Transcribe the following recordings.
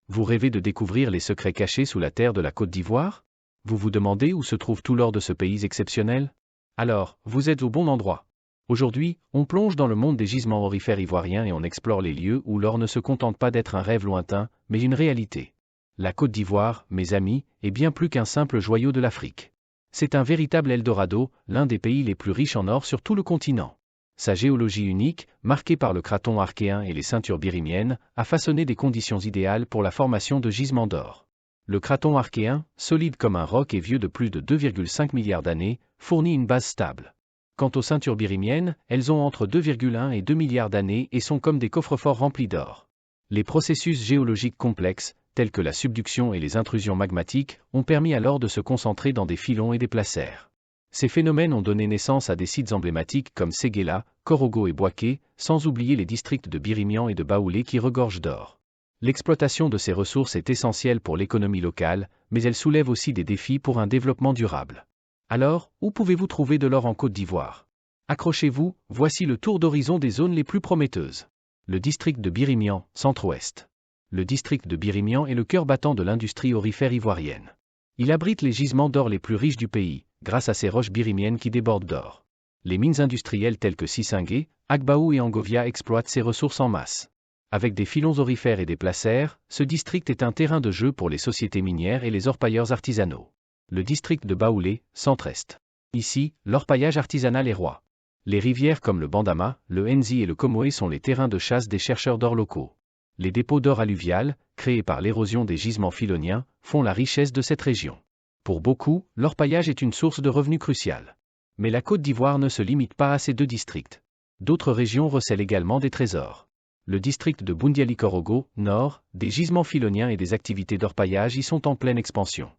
Vous rêvez de découvrir les secrets cachés sous la terre de la Côte d'Ivoire? Vous vous demandez où se trouve tout l'or de ce pays exceptionnel? Alors, vous êtes au bon endroit. Aujourd'hui, on plonge dans le monde des gisements aurifères ivoiriens et on explore les lieux où l'or ne se contente pas d'être un rêve lointain, mais une réalité. La Côte d'Ivoire, mes amis, est bien plus qu'un simple joyau de l'Afrique. C'est un véritable Eldorado, l'un des pays les plus riches en or sur tout le continent. Sa géologie unique, marquée par le craton archéen et les ceintures birimiennes, a façonné des conditions idéales pour la formation de gisements d'or. Le craton archéen, solide comme un roc et vieux de plus de 2,5 milliards d'années, fournit une base stable. Quant aux ceintures birimiennes, elles ont entre 2,1 et 2 milliards d'années et sont comme des coffres-forts remplis d'or. Les processus géologiques complexes, tels que la subduction et les intrusions magmatiques, ont permis à l'or de se concentrer dans des filons et des placers. Ces phénomènes ont donné naissance à des sites emblématiques comme Séguéla, Korogo et Boaké, sans oublier les districts de Birimian et de Baoulé qui regorgent d'or. L'exploitation de ces ressources est essentielle pour l'économie locale, mais elle soulève aussi des défis pour un développement durable. Alors, où pouvez-vous trouver de l'or en Côte d'Ivoire? Accrochez-vous, voici le tour d'horizon des zones les plus prometteuses. Le district de Birimian, centre-ouest. Le district de Birimian est le cœur battant de l'industrie aurifère ivoirienne. Il abrite les gisements d'or les plus riches du pays, grâce à ses roches birimiennes qui débordent d'or. Les mines industrielles telles que Sissingué, Agbaou et Angovia exploitent ces ressources en masse. Avec des filons aurifères et des placers, ce district est un terrain de jeu pour les sociétés minières et les orpailleurs artisanaux. Le district de Baoulé, centre-est. Ici, l'orpaillage artisanal est roi. Les rivières comme le Bandama, le Nzi et le Comoé sont les terrains de chasse des chercheurs d'or locaux. Les dépôts d'or alluvial, créés par l'érosion des gisements filoniens, font la richesse de cette région. Pour beaucoup, l'orpaillage est une source de revenus cruciale. Mais la Côte d'Ivoire ne se limite pas à ces deux districts. D'autres régions recèlent également des trésors. Le district de Boundiali-Korogo, nord, des gisements filoniens et des activités d'orpaillage y sont en pleine expansion.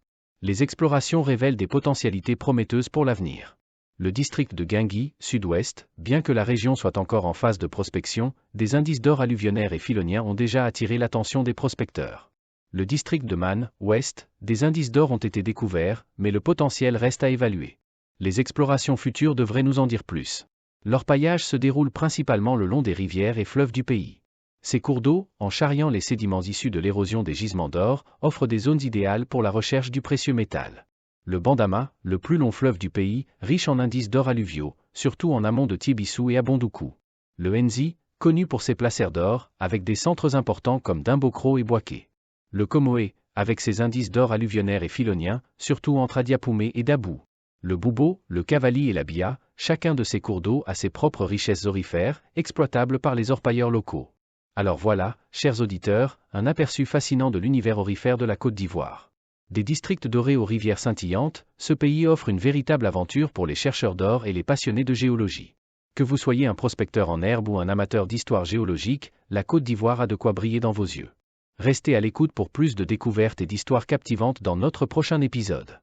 Les explorations révèlent des potentialités prometteuses pour l'avenir. Le district de Guingui, sud-ouest, bien que la région soit encore en phase de prospection, des indices d'or alluvionnaires et filoniens ont déjà attiré l'attention des prospecteurs. Le district de Man, ouest, des indices d'or ont été découverts, mais le potentiel reste à évaluer. Les explorations futures devraient nous en dire plus. L'orpaillage se déroule principalement le long des rivières et fleuves du pays. Ces cours d'eau, en charriant les sédiments issus de l'érosion des gisements d'or, offrent des zones idéales pour la recherche du précieux métal. Le Bandama, le plus long fleuve du pays, riche en indices d'or alluviaux, surtout en amont de Tiebissou et à Bondoukou. Le Nzi, connu pour ses placers d'or, avec des centres importants comme Dimbokro et Boaké. Le Comoé, avec ses indices d'or alluvionnaires et filoniens, surtout entre Adiapoumé et Dabou. Le Boubo, le Cavali et la Bia, chacun de ces cours d'eau a ses propres richesses aurifères, exploitables par les orpailleurs locaux. Alors voilà, chers auditeurs, un aperçu fascinant de l'univers aurifère de la Côte d'Ivoire. Des districts dorés aux rivières scintillantes, ce pays offre une véritable aventure pour les chercheurs d'or et les passionnés de géologie. Que vous soyez un prospecteur en herbe ou un amateur d'histoire géologique, la Côte d'Ivoire a de quoi briller dans vos yeux. Restez à l'écoute pour plus de découvertes et d'histoires captivantes dans notre prochain épisode.